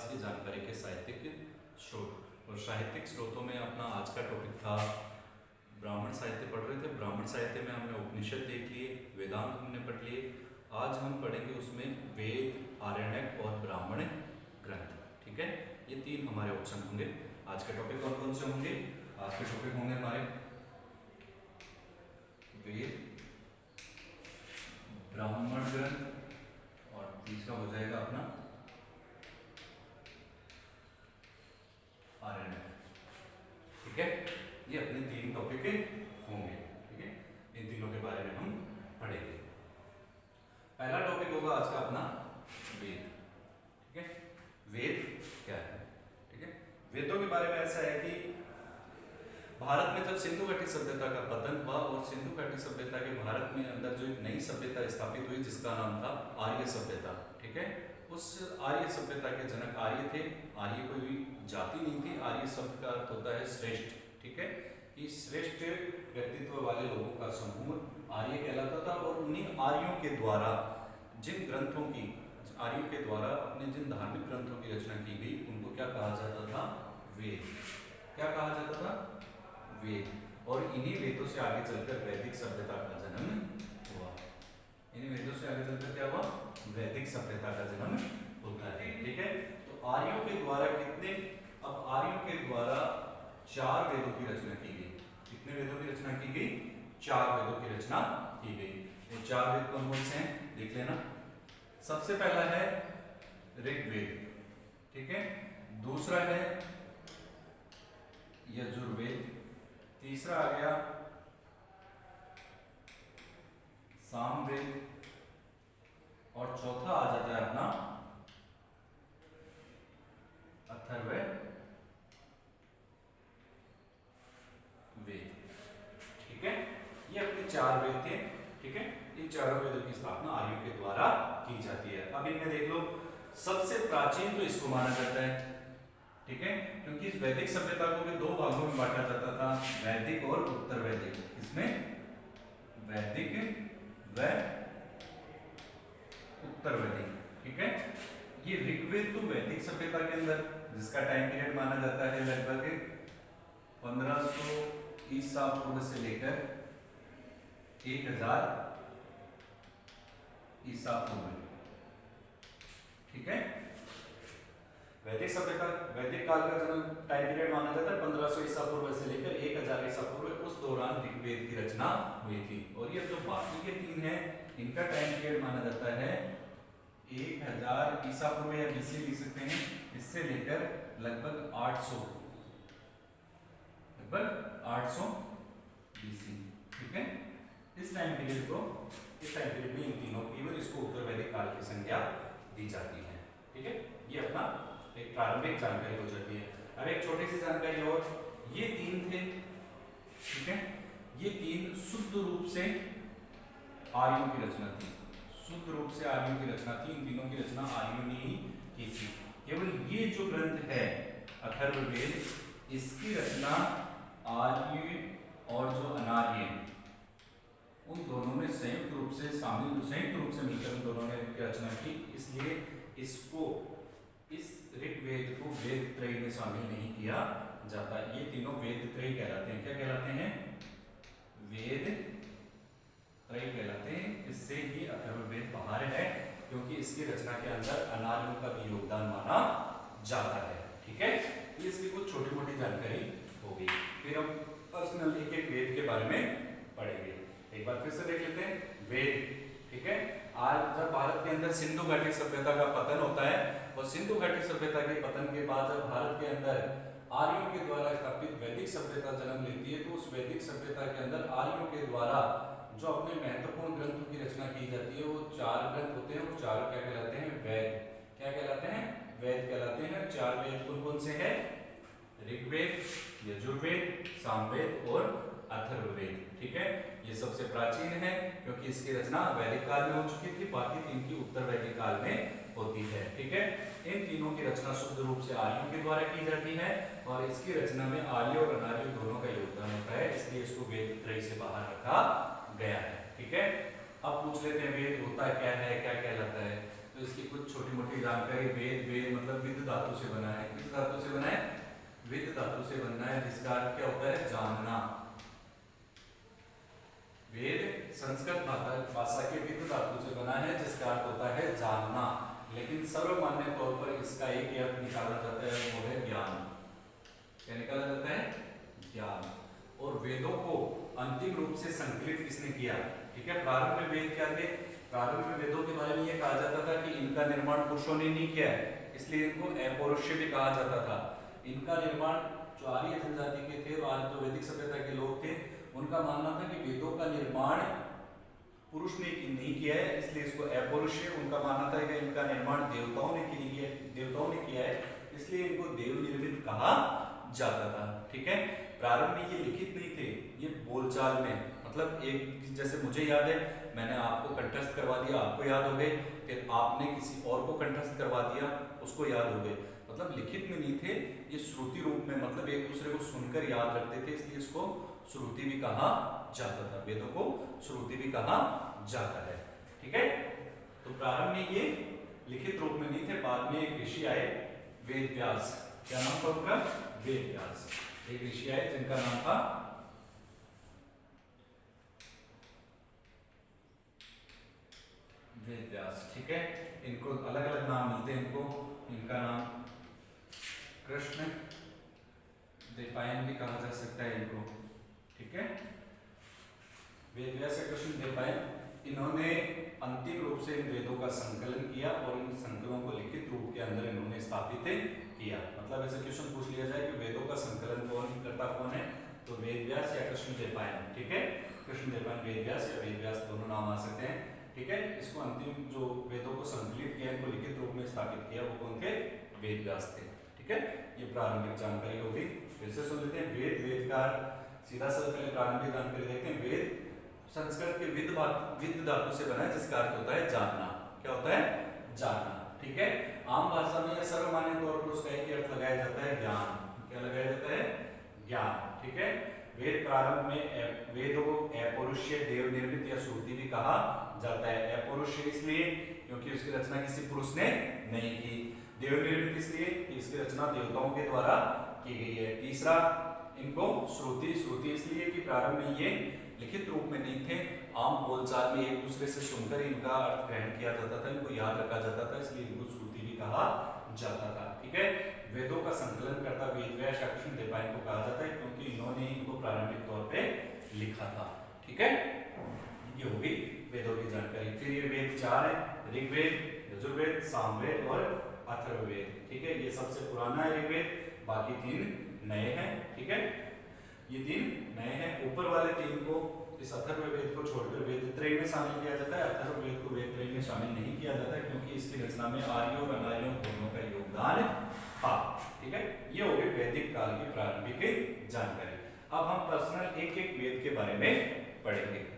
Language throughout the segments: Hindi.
इतिहास की जानकारी के साहित्यिक स्रोत। और साहित्यिक स्रोतों में अपना आज का टॉपिक था ब्राह्मण साहित्य पढ़ रहे थे। ब्राह्मण साहित्य में हमने उपनिषद देख लिए, वेदांत हमने पढ़ लिए। आज हम पढ़ेंगे उसमें वेद, आरण्यक और ब्राह्मण ग्रंथ। ठीक है, ये तीन हमारे ऑप्शन होंगे। आज के टॉपिक कौन कौन से होंगे? आज के टॉपिक होंगे हमारे वेद, ब्राह्मण ग्रंथ और तीसरा हो जाएगा अपना आरण्यक। ठीक है, ये अपने तीन टॉपिक होंगे। ठीक है, इन तीनों के बारे में हम पढ़ेंगे। पहला टॉपिक होगा आज का अपना वेद। ठीक है, वेद क्या है? ठीक है, वेदों के बारे में ऐसा है कि भारत में जब सिंधु घाटी सभ्यता का पतन हुआ और सिंधु घाटी सभ्यता के भारत में अंदर जो एक नई सभ्यता स्थापित हुई जिसका नाम था आर्य सभ्यता। ठीक है, उस आर्य सभ्यता के जनक आर्य थे। आर्य कोई जाति नहीं थी। आर्य शब्द का अर्थ होता है श्रेष्ठ। ठीक है, कि श्रेष्ठ व्यक्तित्व वाले लोगों का समूह आर्य कहलाता था। और उन्हीं आर्यों के द्वारा जिन ग्रंथों की, आर्यों के द्वारा अपने जिन धार्मिक ग्रंथों की रचना की गई उनको क्या कहा जाता था? वेद। क्या कहा जाता था? वेद। और इन्हीं वेदों से आगे चलकर वैदिक सभ्यता का जन्म हुआ। इन्हीं वेदों से आगे चलकर क्या हुआ? वैदिक सभ्यता का जन्म होता है। ठीक है, तो आर्यों के द्वारा कितने? अब आर्यों के द्वारा 4 वेदों की रचना की गई। कितने वेदों की रचना की गई? 4 वेदों की रचना की गई। वो 4 वेद कौन कौन से हैं देख लेना। सबसे पहला है ऋग्वेद। ठीक है, दूसरा है यजुर्वेद, तीसरा आ गया सामवेद और चौथा आ जाता है अपना अथर्ववेद। ठीक है, ये अपने 4 वेद थे। ठीक है, इन चारों वेदों की स्थापना आर्यों के द्वारा की जाती है। अब इनमें देख लो, सबसे प्राचीन तो इसको माना जाता है। ठीक है, क्योंकि इस वैदिक सभ्यता को भी 2 भागों में बांटा जाता था, वैदिक और उत्तर वैदिक। इसमें वैदिक व उत्तर वैदिक। ठीक है, ये ऋग्वेद तो वैदिक सभ्यता के अंदर जिसका टाइम पीरियड माना जाता है लगभग 1500 ईसा पूर्व से लेकर 1000 ईसा पूर्व। ठीक है, वैदिक सभ्यता, वैदिक काल का जन्म टाइम पीरियड माना जाता है 1500 ईसा पूर्व से लेकर 1000 ईसा पूर्व। उस दौरान ऋग्वेद की रचना हुई थी। और ये जो बाकी के 3 हैं इनका टाइम पीरियड माना जाता है 1000 ईसा पूर्व या बीसी लिख सकते हैं, इससे लेकर लगभग 800 बीसी। ठीक है, इस टाइम पीरियड को, इस टाइम पीरियड में इन तीनों केवल इसको उत्तर वैदिक काल की संज्ञा दी जाती है। ठीक है, ये अपना एक प्रारंभिक जानकारी हो जाती है। अब एक छोटी सी जानकारी और, ये 3 थे। ठीक है, ये 3 शुद्ध रूप से आर्यों की रचना थी। शुद्ध रूप से आर्यों की रचना थी। इन तीनों की रचना आर्यों ने ही की थी। केवल ये जो ग्रंथ है अथर्ववेद, इसकी रचना आर्य और जो अनार्य उन दोनों ने संयुक्त रूप से मिलकर उन दोनों ने रचना की। इसलिए इसको, इस ऋग्वेद को वेद त्रयी में शामिल नहीं किया जाता। ये तीनों वेद त्रयी कहलाते हैं। क्या कहलाते हैं? वेद त्रयी कहलाते हैं। इससे ही अथर्ववेद बाहर है, क्योंकि इसकी रचना के अंदर अनार्यों का भी योगदान माना जाता है। ठीक है, ये इसकी कुछ छोटी मोटी जानकारी हो गई। फिर हम पर्सनल एक वेद के बारे में पढ़ेंगे। एक बार फिर से देख लेते हैं वेद। ठीक है, आज जब भारत के अंदर सिंधु घाटी सभ्यता का पतन होता है और सिंधु घाटी सभ्यता के पतन के बाद जब भारत के अंदर आर्यों के द्वारा स्थापित वैदिक सभ्यता जन्म लेती है, तो उस वैदिक सभ्यता के अंदर आर्यों के द्वारा जो अपने महत्वपूर्ण ग्रंथों की रचना की जाती है, वो 4 ग्रंथ होते हैं। वो 4 क्या कहलाते हैं? वेद। क्या कहलाते हैं? वेद कहलाते हैं। 4 वेद कौन कौन से हैं? ऋग्वेद, यजुर्वेद, सामवेद और अथर्ववेद। ठीक है, ये सबसे प्राचीन है क्योंकि इसकी रचना वैदिक काल में हो चुकी थी। बाकी 3 की उत्तर वैदिक काल में होती है। ठीक है, इन तीनों की रचना शुद्ध रूप से आर्यों के द्वारा की जाती है और इसकी रचना में आर्य और अनार्य दोनों का योगदान होता है। इसलिए इसको वेद त्रयी से बाहर रखा गया है। ठीक है, अब पूछ लेते हैं वेद होता क्या है, क्या कहलाता है। तो तो इसकी कुछ छोटी मोटी जानकारी। वेद, वेद मतलब विद धातु से बना है। किस धातु से बना है? विद धातु से बनना है, जिसका अर्थ क्या होता है? जानना। वेद संस्कृत भाषा के विद धातु से बना है, जिसका अर्थ होता है जानना। लेकिन सर्वमान्य तौर पर इसका एक ही अर्थ निकाला जाता है, वो है ज्ञान। क्या निकाला जाता है? ज्ञान। और वेदों को अंतिम रूप से संकलित किसने किया? ठीक है, प्रारंभ में वेद क्या थे? प्रारंभ में वेदों के बारे में यह कहा जाता था कि इनका निर्माण पुरुषों ने नहीं किया है, इसलिए इनको अपौरुषेय भी कहा जाता था। इनका निर्माण जो आर्य जनजाति के थे, आज जो वैदिक सभ्यता के लोग थे, उनका मानना था कि वेदों का निर्माण पुरुष ने नहीं किया है, इसलिए इसको अपौरुषेय। उनका मानना था कि इनका निर्माण देवताओं ने किया है, इसलिए इनको देव निर्मित कहा जाता था। ठीक है, प्रारंभ में ये लिखित नहीं थे, ये बोलचाल में, मतलब एक जैसे मुझे याद है, मैंने आपको कंठस्थ करवा दिया, आपको याद हो गए, फिर आपने किसी और को कंठस्थ करवा दिया, उसको याद हो गए। मतलब लिखित में नहीं थे, ये श्रुति रूप में, मतलब एक दूसरे को सुनकर याद रखते थे, इसलिए इसको श्रुति भी कहा जाता था। वेदों को श्रुति भी कहा जाता है। ठीक है, तो प्रारंभ में ये लिखित रूप में नहीं थे। बाद में एक ऋषि आए, वेद व्यास। क्या नाम था उनका? वेद व्यास। एक ऋषि आए जिनका नाम था वेद व्यास। ठीक है, इनको अलग अलग नाम मिलते हैं। इनका नाम कृष्ण द्वैपायन भी कहा जा सकता है इनको। ठीक है, वेद व्यास या कृष्ण द्वैपायन, इन्होंने अंतिम रूप से इन वेदों का संकलन किया और इन संकलों को लिखित रूप के अंदर इन्होंने स्थापित किया। मतलब ऐसे क्वेश्चन पूछ लिया जाए कि वेदों का संकलन कौन है, तो वेद व्यास या कृष्ण द्वैपायन। ठीक है, कृष्ण द्वैपायन, वेद व्यास या वेद व्यास दोनों नाम आ सकते हैं। ठीक है, इसको अंतिम जो वेदों को संकलित किया, इनको लिखित रूप में स्थापित किया, वो कौन थे? वेद व्यास थे। ठीक है, ये प्रारंभिक जानकारी होगी। फिर से सुन लेते हैं। वेद, वेद का सीधा सा पहले प्रारंभिक जानकारी देखते हैं। वेद संस्कृत के विद धातु से बना है, जिसका अर्थ होता है जानना। क्या होता है? जानना। ठीक है, आम भाषा में या सर्वमान्य तौर पर उसका एक अर्थ लगाया जाता है ज्ञान। क्या लगाया जाता है? ज्ञान। ठीक है, वेद प्रारंभ में वेदों को अपौरुषेय, देव निर्मित या श्रुति भी कहा जाता है। अपौरुषेय इसलिए क्योंकि उसकी रचना किसी पुरुष ने नहीं की। देव निर्मित इसलिए कि इसकी रचना देवताओं के द्वारा की गई है। तीसरा, इनको श्रुति इसलिए कि प्रारंभ में ये लिखित रूप में नहीं थे, आम बोलचाल में एक दूसरे से सुनकर इनका अर्थ ग्रहण किया जाता था, इनको याद रखा जाता था, इसलिए इनको श्रुति भी कहा जाता था। ठीक है, वेदों का संकलन करता वेद व्यास या कृष्ण द्वैपायन को कहा जाता है, क्योंकि इन्होंने इनको प्रारंभिक तौर पे लिखा था। ठीक है, ये होगी वेदों की जानकारी। फिर ये वेद चार है, ऋग्वेद, यजुर्वेद, सामवेद और अथर्ववेद। ठीक है, ये सबसे पुराना है ऋग्वेद, बाकी तीन नए हैं। ठीक है, ये तीन नए हैं। ऊपर वाले तीन को, इस अथर्ववेद को छोड़कर वेदत्रय में शामिल किया जाता है। अथर्ववेद को वेदत्रय में शामिल नहीं किया जाता है, क्योंकि इसकी रचना में आर्यों और अनार्यों दोनों का योगदान था। ठीक है, ये हो गई वैदिक काल की प्रारंभिक जानकारी। अब हम पर्सनल एक एक वेद के बारे में पढ़ेंगे।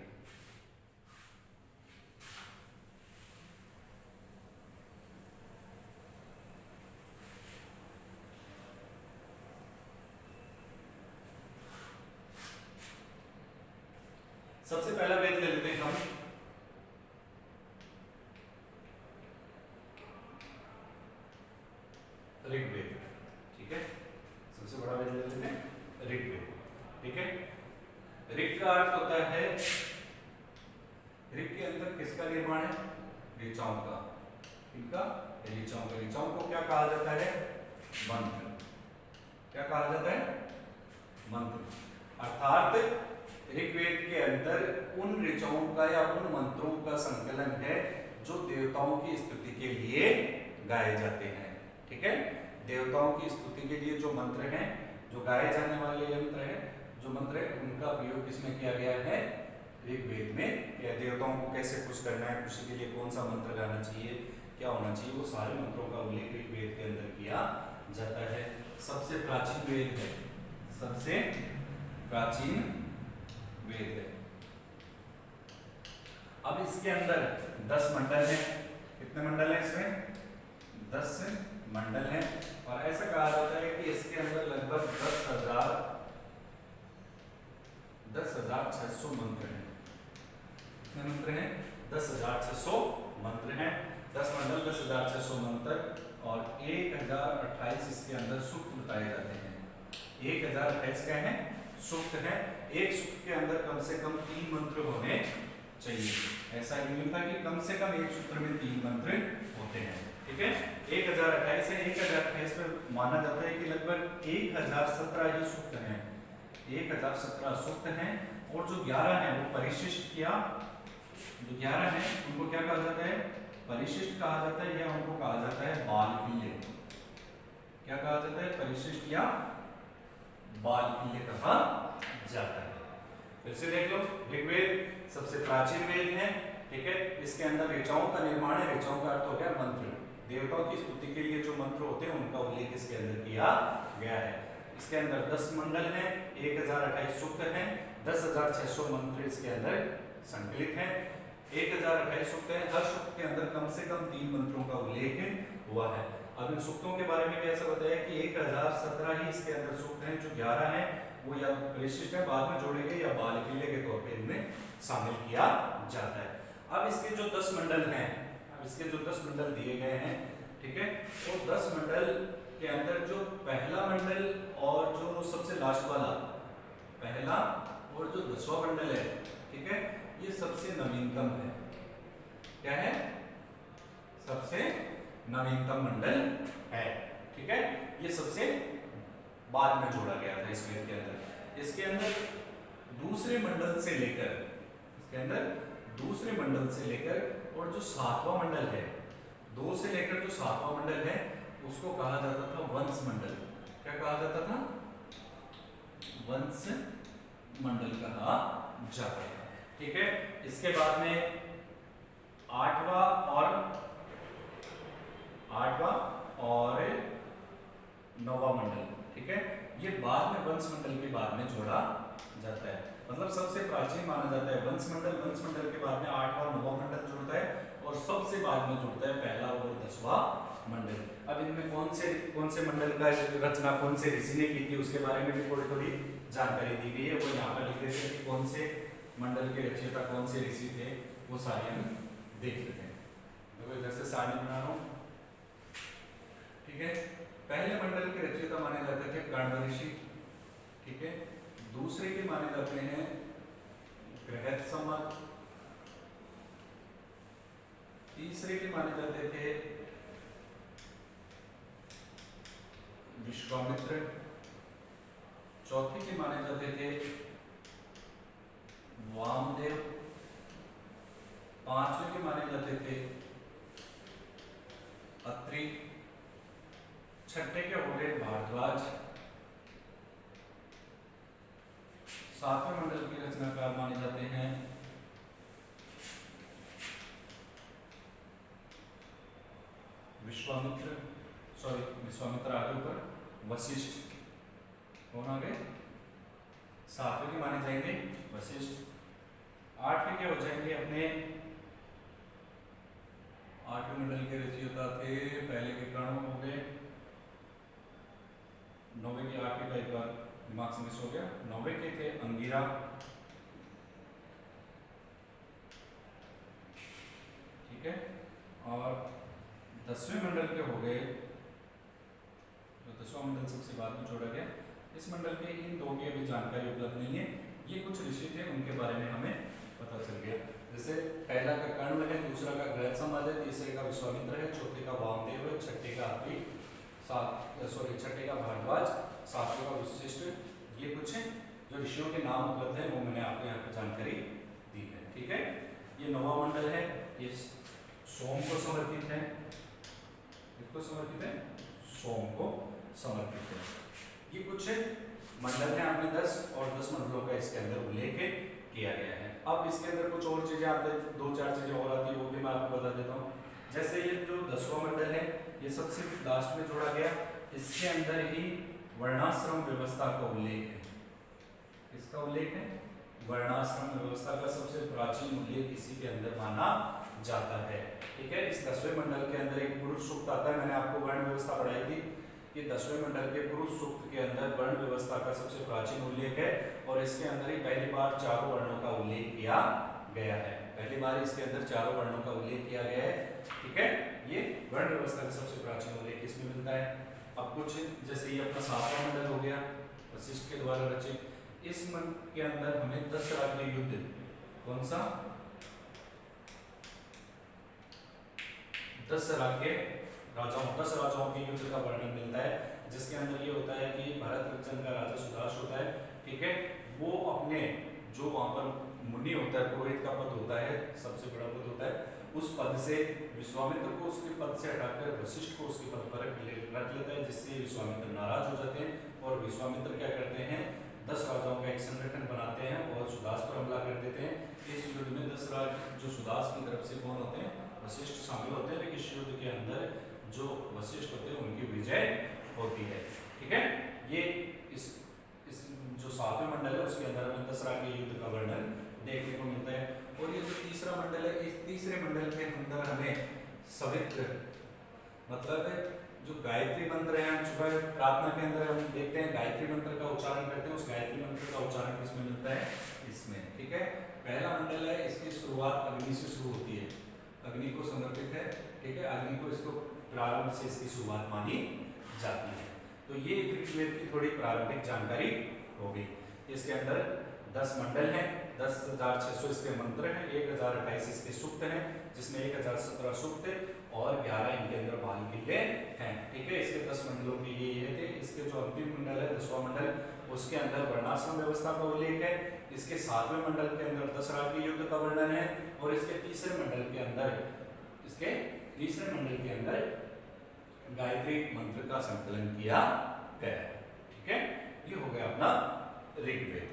सबसे पहला वेद ले लेते हैं हम ऋग्वेद। ठीक है, सबसे बड़ा वेद ले लेते हैं ऋग्वेद। ठीक है, ऋग का अर्थ होता है, ऋग के अंदर किसका निर्माण है? ऋचाओं का। इनका ऋचाओं का। ऋचाओं को क्या कहा जाता है? मंत्र। क्या कहा जाता है? मंत्र। अर्थात ऋग्वेद के अंदर उन ऋचाओं का या उन मंत्रों का संकलन है जो देवताओं की स्तुति के लिए गाए जाते हैं। ठीक है, देवताओं की स्तुति के लिए जो मंत्र हैं, जो गाए जाने वाले यंत्र हैं, जो मंत्र है, उनका प्रयोग किसमें किया गया है? ऋग्वेद में। या देवताओं को कैसे खुश करना है, खुशी के लिए कौन सा मंत्र गाना चाहिए, क्या होना चाहिए, वो सारे मंत्रों का उल्लेख ऋग्वेद के अंदर किया जाता है। सबसे प्राचीन वेद है, सबसे प्राचीन वेद है। अब इसके अंदर 10 मंडल हैं। कितने मंडल हैं इसमें? 10 मंडल हैं। और ऐसा कहा जाता है कि इसके अंदर लगभग 10,600 मंत्र हैं। कितने मंत्र हैं? 10,600 मंत्र हैं। 10 मंडल 10,600 मंत्र और 1028 इसके अंदर सूक्त बताए जाते हैं। 1028 क्या है? सूक्त है। एक सूक्त के अंदर कम से कम 3 मंत्र होने चाहिए। ऐसा नहीं होता कि कम से कम एक सूत्र में 3 मंत्र होते हैं। ठीक है, 1028 है। 1028 में माना जाता है कि लगभग 1017 ही सूक्त हैं। 1017 सूक्त हैं और जो 11 हैं वो परिशिष्ट किया। जो 11 हैं उनको क्या कहा जाता है? परिशिष्ट कहा जाता है या उनको कहा जाता है बालकिल्य। क्या कहा जाता है? परिशिष्ट या बालकिल्य कहा जाता है। फिर से देख लो, ऋग्वेद सबसे प्राचीन वेद है। ठीक है, इसके अंदर ऋचाओं का निर्माण है। ऋचाओं का अर्थ हो गया मंत्र। देवताओं की स्तुति के लिए जो मंत्र होते हैं उनका उल्लेख इसके अंदर किया गया है। इसके अंदर 10 मंडल हैं, 1028 सूक्त हैं, 10,600 मंत्र इसके अंदर संकलित हैं। 1028 सूक्त हैं। हर सूक्त के अंदर कम से कम 3 मंत्रों का उल्लेख हुआ है। अब इन सूक्तों के बारे में भी ऐसा बताया कि 1017 ही इसके अंदर सूक्त हैं। जो 11 हैं वो या परिशिष्ट है, बाद में जोड़े गए, या बालकिल्य के तौर पे इनमें शामिल किया जाता है। अब इसके जो 10 मंडल हैं, इसके जो 10 मंडल दिए गए हैं, ठीक है, वो 10 मंडल के अंदर जो पहला मंडल और जो सबसे लास्ट वाला पहला और जो 10वां मंडल है, ठीक है, ये सबसे नवीनतम है। क्या है? सबसे नवीनतम मंडल है। ठीक है, ये सबसे बाद में जोड़ा गया था इस वेद के अंदर। इसके अंदर दूसरे मंडल से लेकर, इसके अंदर दूसरे मंडल से लेकर और जो 7वां मंडल है, 2 से लेकर जो 7वां मंडल है उसको कहा जाता था वंश मंडल। क्या कहा जाता था? वंश मंडल कहा जाता था। ठीक है, इसके बाद में 8वां और 9वां मंडल, ठीक है, ये बाद में वंश मंडल के बाद में जोड़ा जाता है। मतलब सबसे प्राचीन माना जाता है वंश मंडल। वंश मंडल के बाद में 8वां 9वां मंडल जुड़ता है और सबसे बाद में जुड़ता है पहला और 10वां मंडल। अब इनमें कौन से मंडल का रचना कौन से ऋषि ने की थी उसके बारे में भी थोड़ी जानकारी दी गई है। वो यहाँ पर लिख देते हैं कि कौन से मंडल के रचयिता कौन से ऋषि थे, वो सारे हम देख लेते हैं। देखो इधर से सारणी बना रहा हूँ। ठीक है, पहले मंडल के रचयिता माने जाते थे कण्व ऋषि। ठीक है, दूसरे के माने जाते हैं बृहत्समक, तीसरे के माने जाते थे विश्वामित्र, चौथे के माने जाते थे वामदेव, पांचवें के माने जाते थे अत्रि, छठे के हो गए भारद्वाज, सातवें मंडल की रचनाकार माने जाते हैं विश्वामित्र आगे ऊपर वशिष्ठ। कौन आ गए? सातवें के माने जाएंगे वशिष्ठ। आठवें के हो जाएंगे अपने, आठवें मंडल के रचयिता थे, पहले के कर्ण हो गए। नौवें के आठवें का एक बार दिमाग से मिस हो गया। नौवें के थे अंगिरा, ठीक है, और 10वें मंडल के हो गए, जो 10वां मंडल सबसे बाद में जोड़ा गया। इस मंडल के इन 2 की अभी जानकारी उपलब्ध नहीं है। ये कुछ ऋषि थे, उनके बारे में हमें पता चल गया। जैसे पहला का कण्व है, दूसरा का बृहत्समक है, तीसरे का विश्वामित्र है, चौथे का वामदेव है, छठे का अत्रि, छठे का भारद्वाज, सातवें का वशिष्ठ। ये कुछ जो ऋषियों के नाम उपलब्ध है वो मैंने आपको यहाँ पर जानकारी दी है। ठीक है, ये 9वां मंडल है, ये सोम को समर्पित है। किसको समर्पित है? सोम को समर्पित है। ये कुछ मंडल हैं आपने 10 और 10 मंडलों का इसके अंदर उल्लेख किया गया है। अब इसके अंदर कुछ और चीजें आते हैं, 2-4 चीजें और आती है, वो भी मैं आपको बता देता हूँ। जैसे ये जो 10वां मंडल है, ये सबसे लास्ट में जोड़ा गया। इसके अंदर ही वर्णाश्रम व्यवस्था का उल्लेख है। किसका उल्लेख है? वर्णाश्रम व्यवस्था का सबसे प्राचीन उल्लेख इसी के अंदर माना जाता है। ठीक है, इस 10वें मंडल के अंदर एक पुरुष सूक्त आता है। मैंने आपको वर्ण व्यवस्था पढ़ाई थी कि 10वें मंडल के पुरुष सूक्त के अंदर वर्ण व्यवस्था का सबसे प्राचीन उल्लेख है और इसके अंदर ही पहली बार 4 वर्णों का उल्लेख किया गया है। पहली बार इसके अंदर चारों वर्णों का उल्लेख किया गया है। ठीक है, ये वर्ण व्यवस्था का सबसे प्राचीन उल्लेख इसमें मिलता है। अब कुछ जैसे ये अपना 7वां मंडल हो गया वशिष्ठ के द्वारा रचित, इस मंडल के अंदर हमें 10 राज्य युद्ध, कौन सा 10 राजाओं के युद्ध का वर्णन मिलता है, जिसके अंदर ये होता है कि भरतवंश का राजा सुदाश होता है। ठीक है, वो अपने जो वहां पर मुनि होता है, पुरोहित का पद होता है, सबसे बड़ा पद होता है, उस पद से विश्वामित्र को उसके पद से हटाकर वशिष्ठ को उसके पद पर रख लेता है, जिससे विश्वामित्र नाराज हो जाते हैं और विश्वामित्र क्या करते हैं, 10 राजाओं का एक संगठन बनाते हैं और सुदास पर हमला कर देते हैं। इस युद्ध में 10 राज जो सुदास की तरफ से कौन होते हैं, वशिष्ठ शामिल होते हैं, लेकिन इस युद्ध के अंदर जो वशिष्ठ होते हैं उनकी विजय होती है। ठीक है, ये इस जो 7वें मंडल है उसके अंदर हमें 10 राज्य युद्ध का वर्णन देखने को मिलता है। और ये जो तीसरा मंडल है, इस तीसरे मंडल के अंदर हमें सवित्र मतलब जो गायत्री मंत्र है, हम सुबह प्रार्थना के अंदर हम देखते हैं गायत्री मंत्र का उच्चारण करते हैं, उस गायत्री मंत्र का उच्चारण किसमें मिलता है, इसमें। ठीक है, पहला मंडल है, इसकी शुरुआत अग्नि से शुरू होती है, अग्नि को समर्पित है। ठीक है, अग्नि को इसको प्रारंभ से इसकी शुरुआत मानी जाती है। तो ये ऋग्वेद की थोड़ी प्रारंभिक जानकारी हो गई। इसके अंदर 10 मंडल हैं, 10,600 इसके मंत्र हैं, 1028 इसके सूक्त हैं, जिसमें 1017 सूक्त और 11 इनके अंदर बाल किले हैं। ठीक है, इसके 10 मंडलों के ये थे। इसके जो अंतिम मंडल है 10वां मंडल, उसके अंदर वर्णाश्रम व्यवस्था का उल्लेख है। इसके 7वें मंडल के अंदर 10 राज्य युद्ध का वर्णन है और इसके तीसरे मंडल के अंदर गायत्री मंत्र का संकलन किया गया। ठीक है, ये हो गया अपना ऋग्वेद।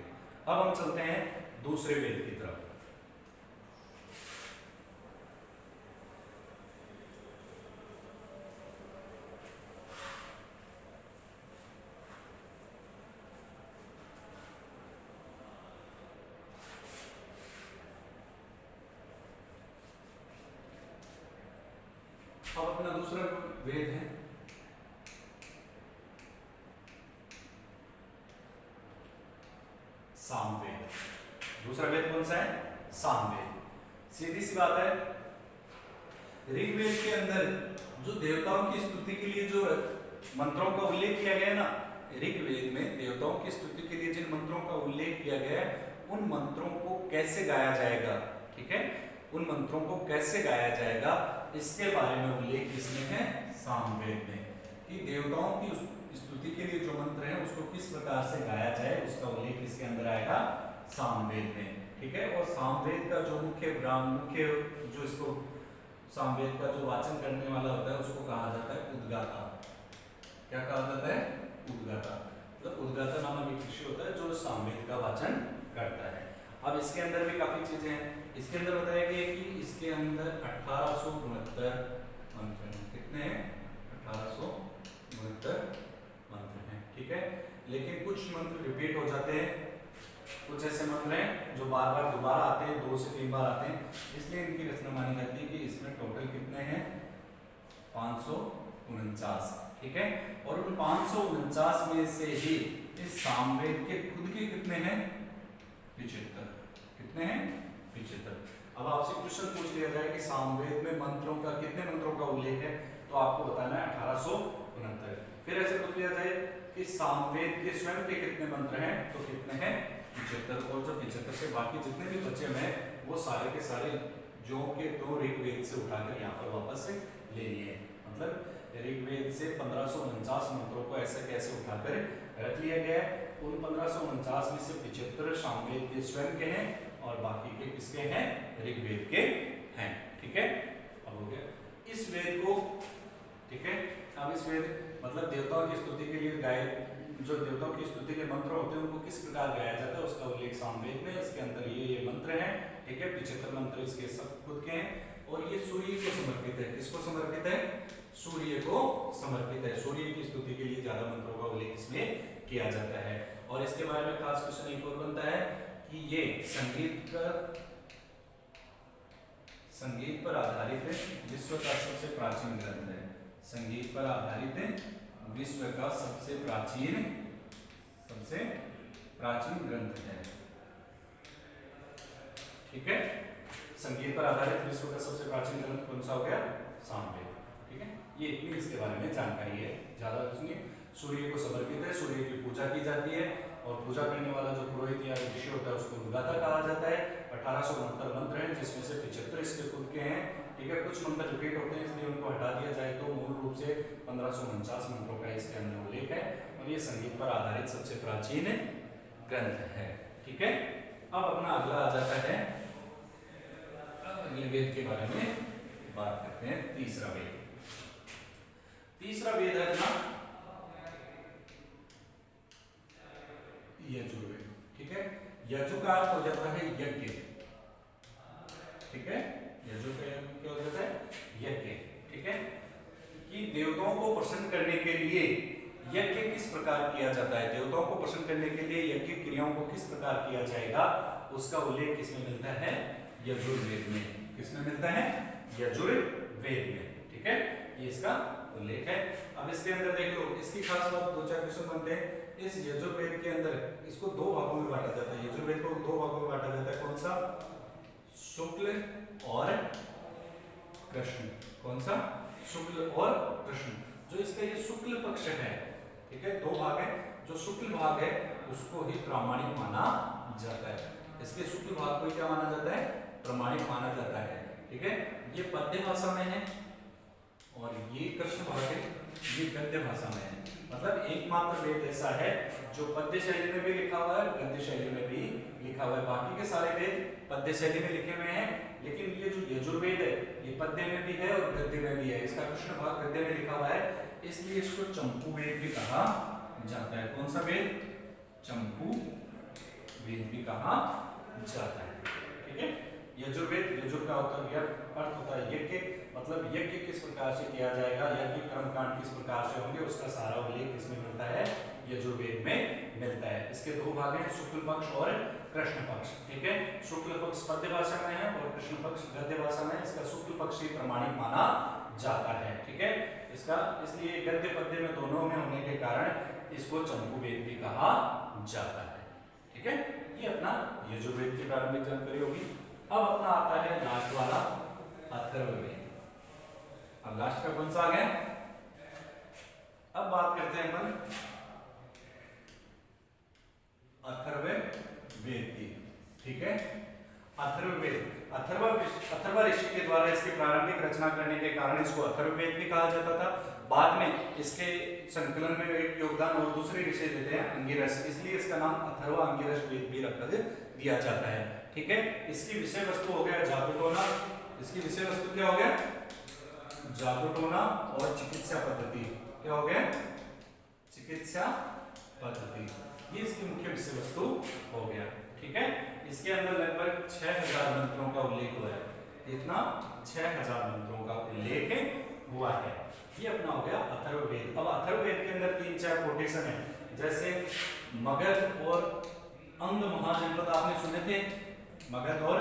अब हम चलते हैं दूसरे वेद की तरफ। अब अपना दूसरा वेद है सामवेद। दूसरा वेद कौन सा है, सामवेद। सीधी सी बात है, ऋग्वेद के अंदर जो देवताओं की स्तुति के लिए जो मंत्रों का उल्लेख किया गया है ना, ऋग्वेद में देवताओं की स्तुति के लिए जिन मंत्रों का उल्लेख किया गया है, उन मंत्रों को कैसे गाया जाएगा, ठीक है, उन मंत्रों को कैसे गाया जाएगा, इसके बारे में उल्लेख इसमें है सामवेद में, कि देवताओं की स्तुति के लिए जो मंत्र है उसको किस प्रकार से गाया जाए, उसका उल्लेख इसके अंदर आएगा सामवेद में। ठीक है, और सामवेद का जो मुख्य जो इसको सामवेद का जो वाचन करने वाला होता है उसको कहा जाता है उद्गाता। क्या कहा जाता है, उद्गाता। मतलब उद्गाता नामक एक ऋषि होता है जो सामवेद का वाचन करता है। अब इसके अंदर भी काफी चीजें हैं। इसके अंदर बताया गया कि इसके अंदर 1869 मंत्र हैं। कितने हैं, 1869 मंत्र हैं। ठीक है, लेकिन कुछ मंत्र रिपीट हो जाते हैं, कुछ ऐसे मंत्र हैं जो बार बार दोबारा आते हैं, 2 से 3 बार आते हैं, इसलिए इनकी रचना मानी जाती है कि इसमें टोटल कितने हैं, 549। ठीक है, और उन 549 में से ही इस सामवेद के खुद के कितने हैं, 75। कितने हैं, 75। अब आपसे क्वेश्चन पूछ लिया जाए कि सामवेद में मंत्रों का कितने मंत्रों का उल्लेख है, तो आपको बताना है 1869। फिर ऐसे पूछ लिया जाए कि सामवेद के स्वयं के कितने मंत्र हैं, तो कितने हैं, 75। और जो 75 से बाकी जितने भी बचे हैं वो सारे के सारे जो के तो ऋग्वेद से उठाकर यहाँ पर वापस से ले लिए। मतलब ऋग्वेद से 1549 मंत्रों को ऐसे कैसे उठाकर रख लिया गया है। उन 1549 में से 75 सामवेद के स्वयं के हैं और बाकी के किसके हैं, ऋग्वेद के हैं। ठीक है, अब हो गया इस वेद को। ठीक है, अब इस वेद मतलब देवताओं की स्तुति के लिए गाय जो देवताओं की स्तुति के मंत्र होते हैं उनको किस प्रकार गाया जाता है उसका उल्लेख सामवेद में। इसके अंदर ये मंत्र हैं। ठीक है, 75 मंत्र इसके सब खुद के हैं और ये सूर्य को समर्पित है। किसको समर्पित है, सूर्य को समर्पित है। सूर्य की स्तुति के लिए ज्यादा मंत्रों का उल्लेख इसमें किया जाता है। और इसके बारे में खास क्वेश्चन एक और बनता है कि ये संगीत पर आधारित है, विश्व का सबसे प्राचीन ग्रंथ है। संगीत पर आधारित है, विश्व का सबसे प्राचीन ग्रंथ है। ठीक है, संगीत पर आधारित विश्व का सबसे प्राचीन ग्रंथ कौन सा हो गया? सामवेद। ठीक है, ये इतनी इसके बारे में जानकारी है, ज्यादा कुछ नहीं। सूर्य को समर्पित है, सूर्य की पूजा की जाती है और पूजा करने वाला जो पुरोहित या ऋषि होता है उसको उद्गाता कहा जाता है। 1869 मंत्र हैं जिसमें से 75 इसके खुद के हैं। ठीक है, कुछ मंत्र रिपीट होते हैं इसलिए उनको हटा दिया जाए तो मूल रूप से 1549 मंत्रों का इसके अंदर उल्लेख है और ये संगीत पर आधारित सबसे प्राचीन ग्रंथ है। ठीक है, अब अपना अगला आ जाता है, अगले वेद के बारे में बात करते हैं। तीसरा वेद, तीसरा वेद है अपना यजुर्वेद। ठीक है, यजु का अर्थ हो जाता है यज्ञ। ठीक है, यजु का क्या हो जाता है? यज्ञ। ठीक है, कि देवताओं को प्रसन्न करने के लिए यज्ञ किस प्रकार किया जाता है, देवताओं को प्रसन्न करने के लिए यज्ञ क्रियाओं को किस प्रकार किया जाएगा, उसका उल्लेख किसमें मिलता है? यजुर्वेद में। किसमें मिलता है? यजुर्वेद में। ठीक है, ये इसका उल्लेख है। अब इसके अंदर देख लो, इसकी खास बात, दो चार क्वेश्चन बनते हैं। इस यजुर्वेद के अंदर इसको दो भागों में बांटा जाता है, यजुर्वेद को दो भागों में बांटा जाता है। कौन सा? शुक्ल और कृष्ण। कौन सा? शुक्ल और कृष्ण। जो इसका ये शुक्ल पक्ष है, ठीक है, दो भाग है। जो शुक्ल भाग है उसको ही प्रामाणिक माना जाता है। इसके शुक्ल भाग को क्या माना जाता है? प्रामाणिक माना जाता है। ठीक है, ये पद्य भाषा में है और ये कृष्ण भाग है, ये गद्य भाषा में है। मतलब एकमात्र वेद ऐसा है जो पद्य शैली में भी लिखा हुआ है, गद्य शैली में भी लिखा हुआ है। बाकी के सारे वेद पद्य शैली में लिखे हुए हैं, लेकिन ये जो यजुर्वेद है ये पद्य में भी है और गद्य में भी है। इसका कृष्ण भाग गद्य में लिखा हुआ है, इसलिए इसको चंपू वेद भी कहा जाता है। कौन सा वेद? चंपू वेद भी कहा जाता है। ठीक है, यजुर्वेद, यजुर का अर्थ होता है यज्ञ, मतलब यज्ञ किस प्रकार से किया जाएगा, यज्ञ कर्मकांड किस प्रकार से होंगे, उसका सारा उल्लेख किसमें मिलता है? यजुर्वेद में मिलता है। इसके दो भाग हैं, शुक्ल पक्ष और कृष्ण पक्ष। ठीक है, शुक्ल पक्ष पद्य भाषा में है और कृष्ण पक्ष गद्य भाषा में है। इसका शुक्ल पक्ष ही प्रमाणिक माना जाता है। ठीक है, इसका इसलिए गद्य पद्य में दोनों में होने के कारण इसको चंपू वेद भी कहा जाता है। ठीक है, ये अपना यजुर्वेद की प्रारंभिक जानकारी होगी। अब अपना आता है लास्ट वाला अथर्ववेद। अब लास्ट का कौन सा आ गया? अब बात करते हैं अपन अथर्ववेद की। ठीक है, अथर्ववेद, अथर्व ऋषि के द्वारा इसकी प्रारंभिक रचना करने के कारण इसको अथर्ववेद भी कहा जाता था। बाद में इसके संकलन में एक योगदान और दूसरे ऋषि देते हैं, अंगिरस, इसलिए इसका नाम अथर्व अंगिरस वेद भी रख दिया जाता है। ठीक है, इसकी विषय वस्तु हो गया जादूटोना। इसकी विषय वस्तु क्या हो गया? जादूटोना और चिकित्सा पद्धति। क्या हो गया? चिकित्सा पद्धति, ये इसकी मुख्य विषय वस्तु हो गया। ठीक है, इसके अंदर लगभग 6000 मंत्रों का उल्लेख हुआ है। इतना 6000 मंत्रों का उल्लेख हुआ है। ये अपना हो गया अथर्ववेद। अब अथर्ववेद के अंदर 3-4 कोटेशन है, जैसे मगध और अंग महाजनपद आपने सुने थे। मगध और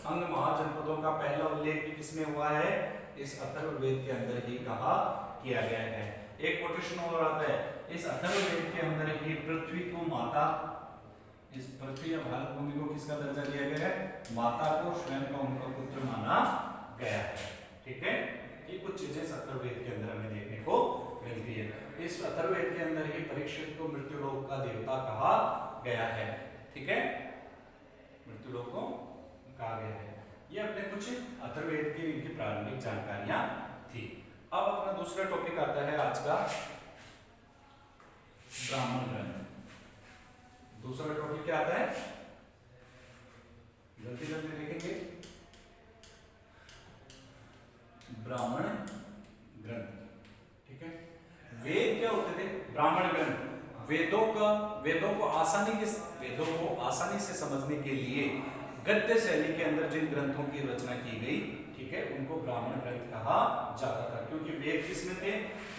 अंग महाजनपदों का पहला उल्लेख भी किसमें हुआ है? इस अथर्ववेद के अंदर ही कहा किया गया है। एक कोटेशन और आता है, इस अथर्ववेद के अंदर ही पृथ्वी को माता, इस पृथ्वी या भारत भूमि को किसका दर्जा दिया गया है? माता को स्वयं का उनका पुत्र माना गया है। ठीक है, ये कुछ चीजें इस अथर्ववेद के अंदर हमें देखने को मिलती है। इस अथर्ववेद के अंदर ही परीक्षित को मृत्युलोक का देवता कहा गया है। ठीक है, मृत्युलोक को कहा गया है। ये अपने कुछ अथर्ववेद की इनकी प्रारंभिक जानकारियां थी। अब अपना दूसरा टॉपिक आता है आज का ब्राह्मण ग्रंथ। दूसरा टॉपिक क्या आता है? जल्दी जल्दी देखेंगे। ब्राह्मण ग्रंथ। ठीक है, वेद क्या होते थे? ब्राह्मण ग्रंथ वेदों को आसानी से समझने के लिए गद्य शैली के अंदर जिन ग्रंथों की रचना की गई, ठीक है, उनको ब्राह्मण ग्रंथ कहा जाता था। क्योंकि वेद किसमें थे?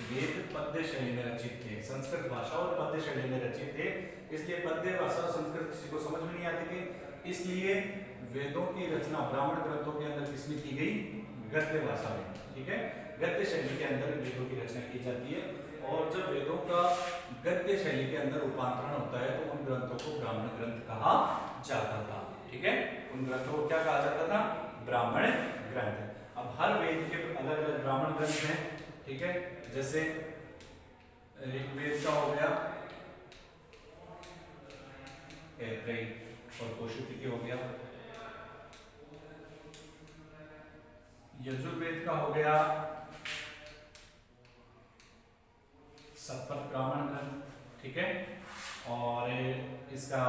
वेद पद्य शैली में रचित थे, संस्कृत भाषा और पद्य शैली में रचित थे। इसलिए पद्य भाषा और संस्कृत किसी को समझ में नहीं आती थी, इसलिए वेदों की रचना ब्राह्मण ग्रंथों के अंदर किसमें की गई? गद्य भाषा में। ठीक है, गद्य शैली के अंदर वेदों की रचना की जाती है और जब वेदों का गद्य शैली के अंदर रूपांतरण होता है तो उन ग्रंथों को ब्राह्मण ग्रंथ कहा जाता था। ठीक है, उन ग्रंथों को क्या कहा जाता था? ब्राह्मण ग्रंथ। अब हर वेद के अलग अलग ब्राह्मण ग्रंथ हैं, ठीक है। जैसे ऋग्वेद का हो गया ऐत्रेयी और कौशिकी हो गया, यजुर्वेद का हो गया सतपथ ब्राह्मण ग्रंथ, ठीक है। और इसका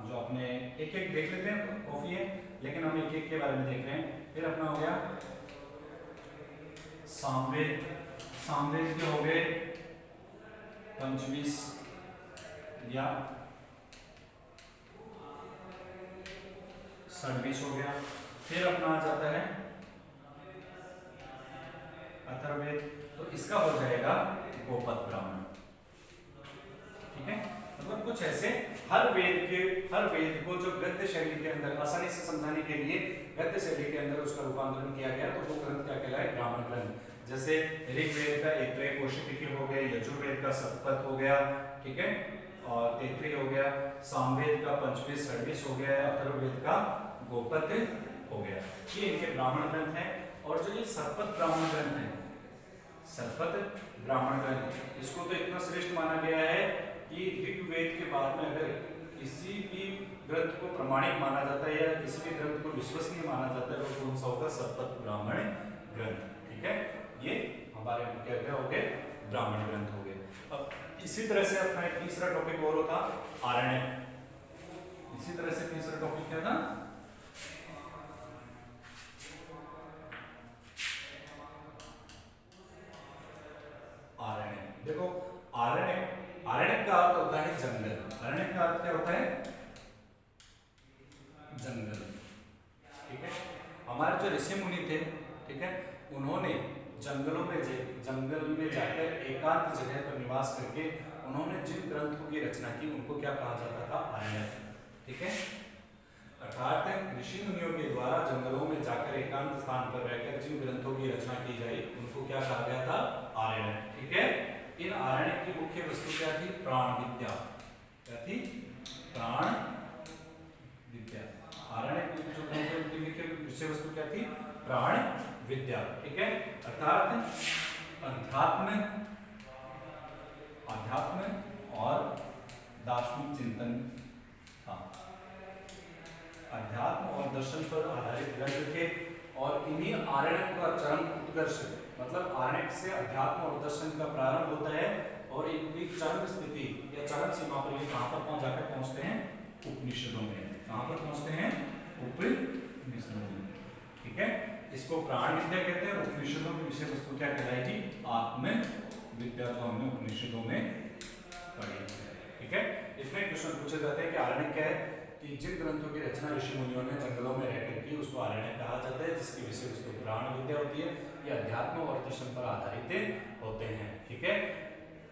जो अपने एक एक देख लेते हैं, काफी है लेकिन हम एक एक के बारे में देख रहे हैं। फिर अपना हो गया सामवेद, सामवेद के हो गए पंचवीस या 26 हो गया। फिर अपना आ जाता है अथर्ववेद, तो इसका हो जाएगा गोपद ब्राह्मण, ठीक है। मतलब कुछ ऐसे हर वेद को जो गद्य शैली के अंदर आसानी से समझाने के लिए गद्य शैली के अंदर उसका रूपांतरण किया गया, तो वो ग्रंथ क्या कहलाए, ब्राह्मण ग्रंथ। जैसे ऋग्वेद का ऐत्रेयी कौशिकी हो गए, यजुर्वेद का सतपथ हो गया, ठीक है, और ऐत्रेयी हो गया, सामवेद का पंचवीस 26 हो गया, अथर्ववेद का गोपद हो गया। ये इनके ब्राह्मण ग्रंथ हैं। और जो ये सतपथ ब्राह्मण ग्रंथ है, सतपथ ब्राह्मण ग्रंथ, इसको तो इतना श्रेष्ठ माना गया है कि ऋग्वेद के बाद में अगर किसी भी ग्रंथ को प्रमाणिक माना जाता है या किसी भी ग्रंथ को विश्वसनीय माना जाता है, तो कौन सा होगा, सतपथ ब्राह्मण ग्रंथ, ठीक है। ये हमारे क्या क्या हो गए, ब्राह्मण ग्रंथ हो गए। अब इसी तरह से अपना एक तीसरा टॉपिक और होता आरण्यक। इसी तरह से तीसरा टॉपिक क्या था, आरण्यक। देखो आरण्यक का अर्थ होता है जंगल। आरण्यक का अर्थ क्या होता है, जंगल, ठीक है। हमारे जो ऋषि मुनि थे, ठीक है, उन्होंने जंगल में जाकर एकांत जगह पर निवास करके उन्होंने जिन ग्रंथों की रचना की उनको क्या कहा जाता था, आरण्यक, ठीक है। अर्थात ऋषि मुनियों के द्वारा जंगलों में जाकर एकांत स्थान पर रहकर जिन ग्रंथों की रचना की जाए उनको क्या कहा गया था, आरण्यक, ठीक है। इन आरण्यक की मुख्य वस्तु क्या थी, प्राण विद्या। क्या थी, प्राण विद्या। आरण्यक की जो मुख्य विषय वस्तु क्या थी, प्राण विद्या, ठीक है। अर्थात अध्यात्म और दार्शनिक चिंतन था। अध्यात्म और दर्शन पर आधारित ग्रंथ थे। और इन्हीं आरण्यक का चरम उत्कर्ष, मतलब आरण्यक से अध्यात्म और दर्शन का प्रारंभ होता है और इनकी चरम स्थिति या चरम सीमा पर ये कहां पर जाकर पहुंचते हैं, उपनिषदों में। कहां पर पहुंचते हैं, उपनिषदों में, ठीक है। इसको प्राण विद्या कहते हैं। उपनिषदों की विषय वस्तु क्या कहलाएगी, आत्म विद्या, जो हमने उपनिषदों में पढ़ी, ठीक है। इसमें क्वेश्चन पूछे जाते हैं कि आरण्यक क्या है, कि जिन ग्रंथों की रचना ऋषि मुनियों ने जंगलों में रहकर की उसको आरण्यक कहा जाता है, जिसकी विषय वस्तु प्राण विद्या होती है। ये अध्यात्म और दर्शन पर आधारित होते हैं, ठीक है।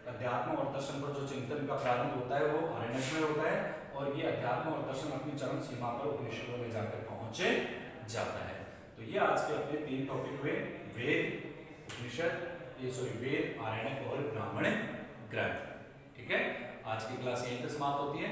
अध्यात्म और दर्शन पर जो चिंतन का प्रारंभ होता है वो आरण्यक में होता है, और ये अध्यात्म और दर्शन अपनी चरम सीमा पर उपनिषदों में जाकर पहुंचे जाता है। तो ये आज के अपने 3 टॉपिक हुए, वेद, उपनिषद, वेद, आरण्यक और ब्राह्मण ग्रंथ, ठीक है। आज की क्लास यहीं पर समाप्त होती है।